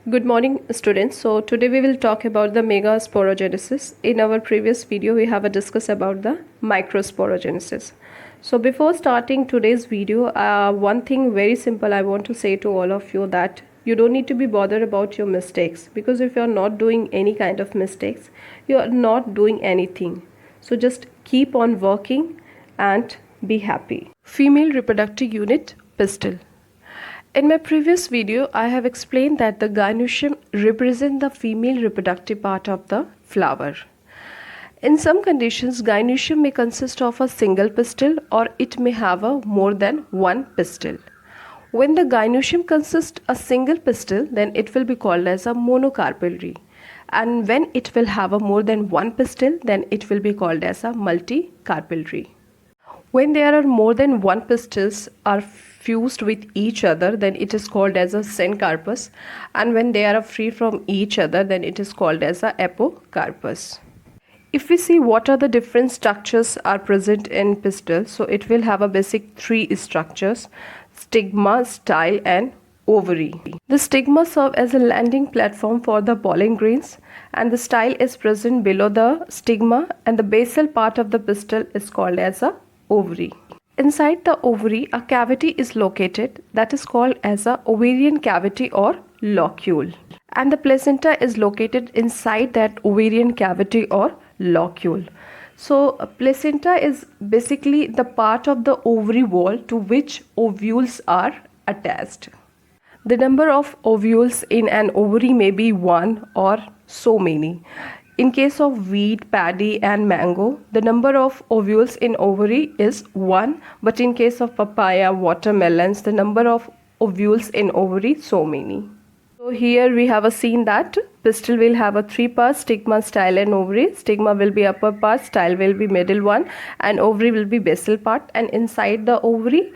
Good morning, students. So today we will talk about the megasporogenesis. In our previous video, we have discussed about the microsporogenesis. So before starting today's video, one thing very simple I want to say to all of you that you don't need to be bothered about your mistakes, because if you are not doing any kind of mistakes, you are not doing anything. So just keep on working and be happy. Female reproductive unit, pistil. In my previous video, I have explained that the gynoecium represents the female reproductive part of the flower. In some conditions, gynoecium may consist of a single pistil or it may have more than one pistil. When the gynoecium consists a single pistil, then it will be called as a monocarpellary. And when it will have more than one pistil, then it will be called as a multicarpellary. When there are more than one pistils are fused with each other, then it is called as a syncarpus, and when they are free from each other, then it is called as a apocarpus. If we see what are the different structures are present in pistil, so it will have a basic three structures: stigma, style and ovary. The stigma serve as a landing platform for the pollen grains, and the style is present below the stigma, and the basal part of the pistil is called as a ovary. Inside the ovary, a cavity is located that is called as a ovarian cavity or locule, and the placenta is located inside that ovarian cavity or locule. So placenta is basically the part of the ovary wall to which ovules are attached. The number of ovules in an ovary may be one or so many. In case of wheat, paddy and mango, the number of ovules in ovary is 1, but in case of papaya, watermelons, the number of ovules in ovary so many. So here we have seen that pistil will have a three parts: stigma, style and ovary. Stigma will be upper part, style will be middle one, and ovary will be basal part. And inside the ovary,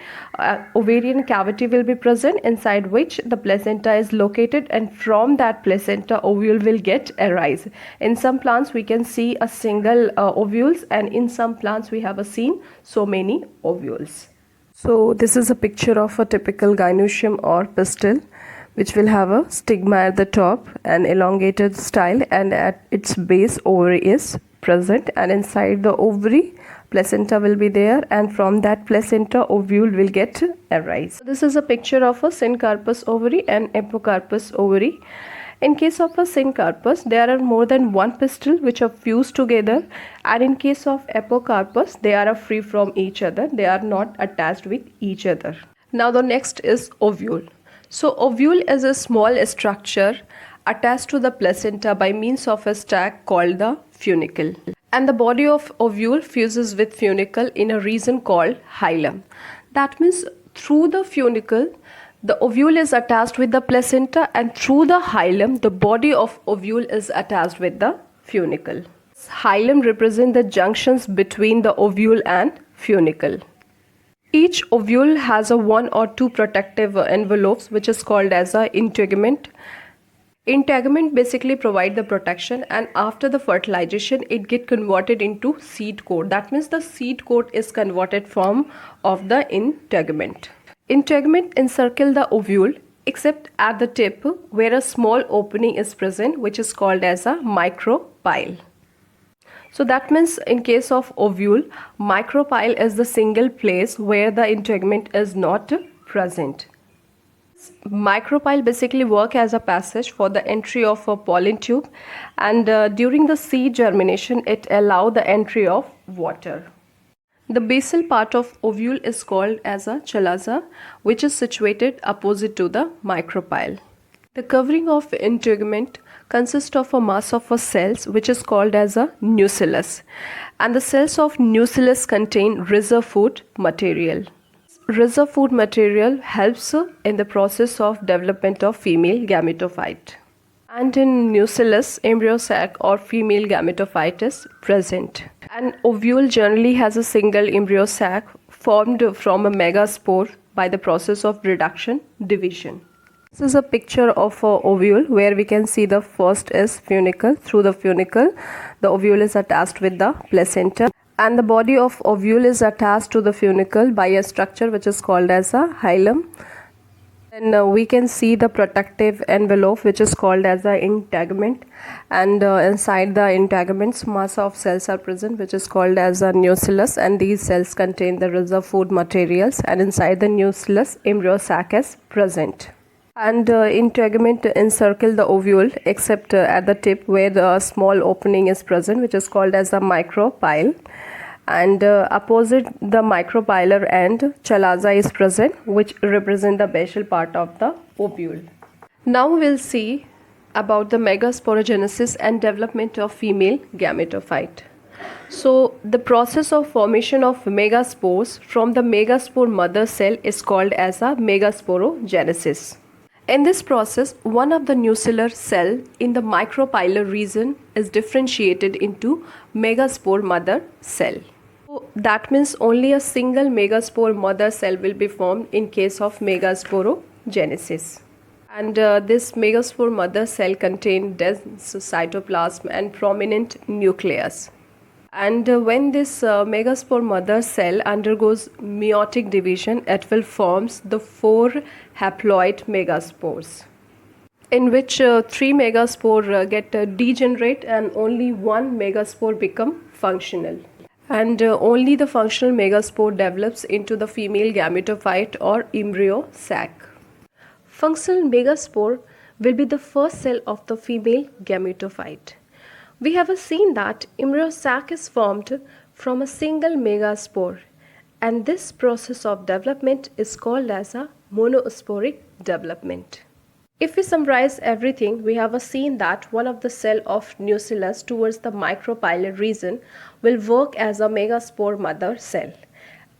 ovarian cavity will be present, inside which the placenta is located, and from that placenta ovule will get arise. In some plants we can see a single ovules, and in some plants we have seen so many ovules. So this is a picture of a typical gynoecium or pistil, which will have a stigma at the top, an elongated style, and at its base ovary is present, and inside the ovary placenta will be there, and from that placenta ovule will get arise. This is a picture of a syncarpus ovary and apocarpus ovary. In case of a syncarpus, there are more than one pistil which are fused together, and in case of apocarpus, they are free from each other, they are not attached with each other. Now the next is ovule. So ovule is a small structure attached to the placenta by means of a sac called the funicle. And the body of ovule fuses with funicle in a region called hilum. That means through the funicle, the ovule is attached with the placenta, and through the hilum, the body of ovule is attached with the funicle. Hilum represents the junctions between the ovule and funicle. Each ovule has a one or two protective envelopes, which is called as a integument. Integument basically provide the protection, and after the fertilization it get converted into seed coat. That means the seed coat is converted form of the integument. Integument encircle the ovule except at the tip, where a small opening is present, which is called as a micropyle. So that means in case of ovule, micropyle is the single place where the integument is not present. Micropyle basically work as a passage for the entry of a pollen tube, and during the seed germination it allow the entry of water. The basal part of ovule is called as a chalaza, which is situated opposite to the micropyle. The covering of integument consists of a mass of cells, which is called as a nucellus, and the cells of nucellus contain reserve food material. Reserve food material helps in the process of development of female gametophyte, and in nucellus embryo sac or female gametophyte is present. An ovule generally has a single embryo sac formed from a megaspore by the process of reduction division. This is a picture of a ovule where we can see the first is funicle. Through the funicle, the ovule is attached with the placenta, and the body of ovule is attached to the funicle by a structure which is called as a hilum. And we can see the protective envelope, which is called as the integument, and inside the integuments mass of cells are present, which is called as a nucleus, and these cells contain the reserve food materials, and inside the nucleus embryo sac is present. And integument encircle the ovule except at the tip where the small opening is present, which is called as a micropyle. And opposite the micropylar end, chalaza is present, which represent the basal part of the ovule. Now we'll see about the megasporogenesis and development of female gametophyte. So the process of formation of megaspores from the megaspore mother cell is called as a megasporogenesis. In this process, one of the nuclear cell in the micropylar region is differentiated into megaspore mother cell. So that means only a single megaspore mother cell will be formed in case of megasporogenesis. And this megaspore mother cell contains dense cytoplasm and prominent nucleus. And when this megaspore mother cell undergoes meiotic division, it will forms the 4 haploid megaspores, in which 3 megaspore get degenerate and only 1 megaspore become functional. And only the functional megaspore develops into the female gametophyte or embryo sac. Functional megaspore will be the first cell of the female gametophyte. We have seen that embryo sac is formed from a single megaspore, and this process of development is called as a monosporic development. If we summarize everything, we have seen that one of the cell of nucleus towards the micropylar region will work as a megaspore mother cell,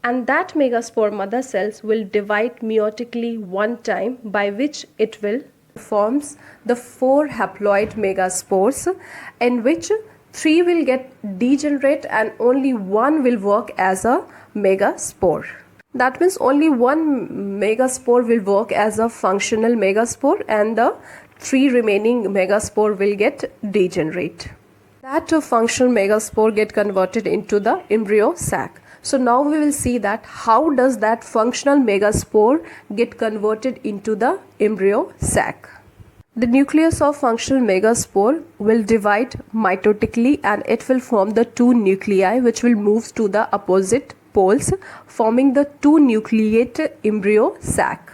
and that megaspore mother cells will divide meiotically one time, by which it will forms the 4 haploid megaspores, in which 3 will get degenerate and only 1 will work as a megaspore. That means only 1 megaspore will work as a functional megaspore and the 3 remaining megaspore will get degenerate. That functional megaspore get converted into the embryo sac. So now we will see that how does that functional megaspore get converted into the embryo sac. The nucleus of functional megaspore will divide mitotically and it will form the 2 nuclei, which will move to the opposite poles, forming the 2 nucleate embryo sac.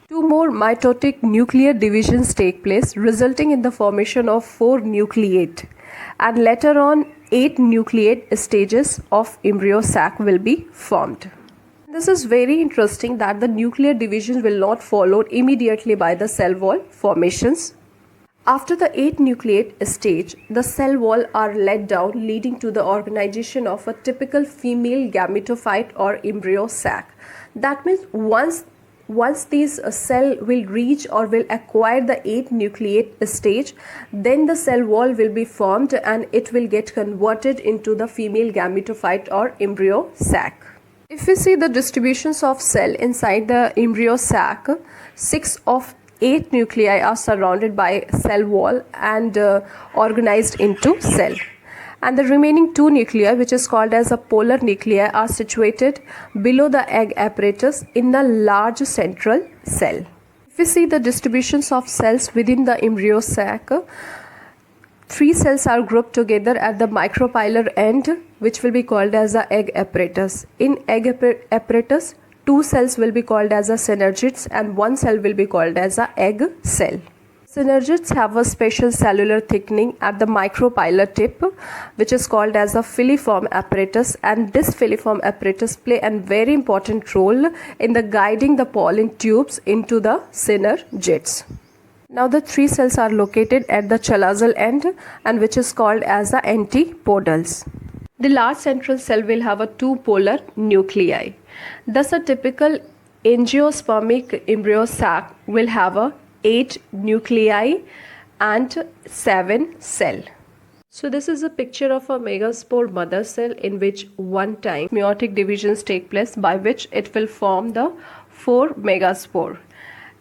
2 more mitotic nuclear divisions take place, resulting in the formation of 4 nucleate, and later on 8 nucleate stages of embryo sac will be formed. This is very interesting that the nuclear division will not follow immediately by the cell wall formations. After the 8 nucleate stage, the cell wall are let down, leading to the organization of a typical female gametophyte or embryo sac. That means once these cell will reach or will acquire the 8 nucleate stage, then the cell wall will be formed and it will get converted into the female gametophyte or embryo sac. If we see the distributions of cell inside the embryo sac, 6 of 8 nuclei are surrounded by cell wall and organized into cell. And the remaining 2 nuclei, which is called as a polar nuclei, are situated below the egg apparatus in the large central cell. If we see the distributions of cells within the embryo sac, 3 cells are grouped together at the micropylar end, which will be called as the egg apparatus. In egg apparatus, 2 cells will be called as a synergids and 1 cell will be called as a egg cell. Synergids have a special cellular thickening at the micropylar tip, which is called as a filiform apparatus, and this filiform apparatus play a very important role in the guiding the pollen tubes into the synergids. Now the 3 cells are located at the chalazal end and which is called as the antipodals. The large central cell will have a 2 polar nuclei. Thus a typical angiospermic embryo sac will have a 8 nuclei and 7 cell. So this is a picture of a megaspore mother cell in which one time meiotic divisions take place, by which it will form the 4 megaspore,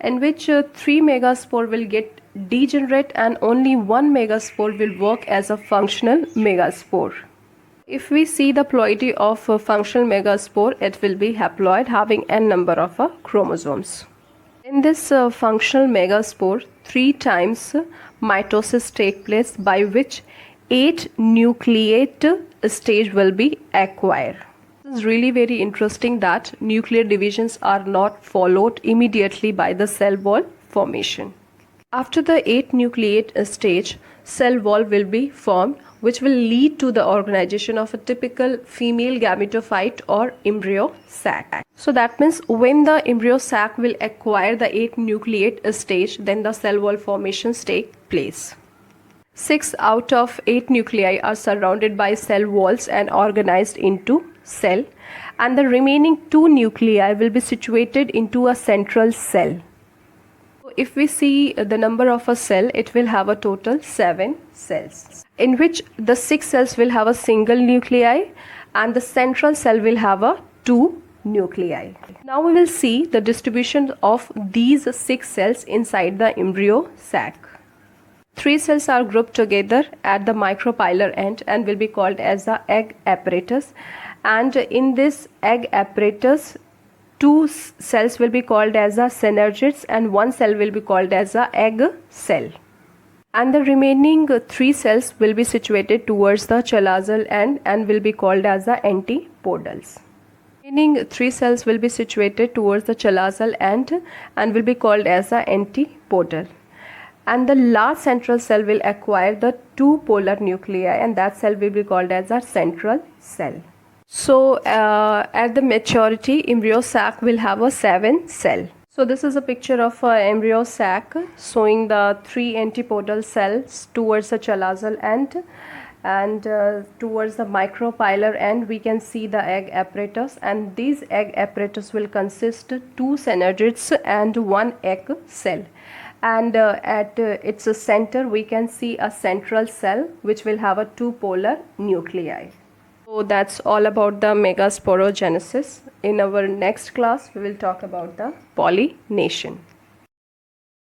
in which 3 megaspore will get degenerate and only 1 megaspore will work as a functional megaspore. If we see the ploidy of a functional megaspore, it will be haploid having n number of chromosomes. In this functional megaspore, 3 times mitosis take place, by which 8 nucleate stage will be acquired. It is really very interesting that nuclear divisions are not followed immediately by the cell wall formation. After the 8 nucleate stage, cell wall will be formed, which will lead to the organization of a typical female gametophyte or embryo sac. So that means when the embryo sac will acquire the 8 nucleate stage, then the cell wall formations take place. 6 out of 8 nuclei are surrounded by cell walls and organized into cell, and the remaining 2 nuclei will be situated into a central cell. If we see the number of a cell, it will have a total 7 cells, in which the 6 cells will have a single nuclei and the central cell will have a 2 nuclei. Now we will see the distribution of these 6 cells inside the embryo sac. 3 cells are grouped together at the micropylar end and will be called as the egg apparatus, and in this egg apparatus 2 cells will be called as the synergids and 1 cell will be called as the egg cell, and the remaining 3 cells will be situated towards the chalazal end and will be called as the antipodals. Remaining 3 cells will be situated towards the chalazal end and will be called as the antipodal, and the last central cell will acquire the 2 polar nuclei, and that cell will be called as a central cell. So at the maturity, embryo sac will have a 7 cell. So this is a picture of an embryo sac showing the 3 antipodal cells towards the chalazal end, and towards the micropylar end we can see the egg apparatus, and these egg apparatus will consist 2 synergids and 1 egg cell, and at its center we can see a central cell which will have a 2 polar nuclei. So that's all about the megasporogenesis. In our next class we will talk about the pollination.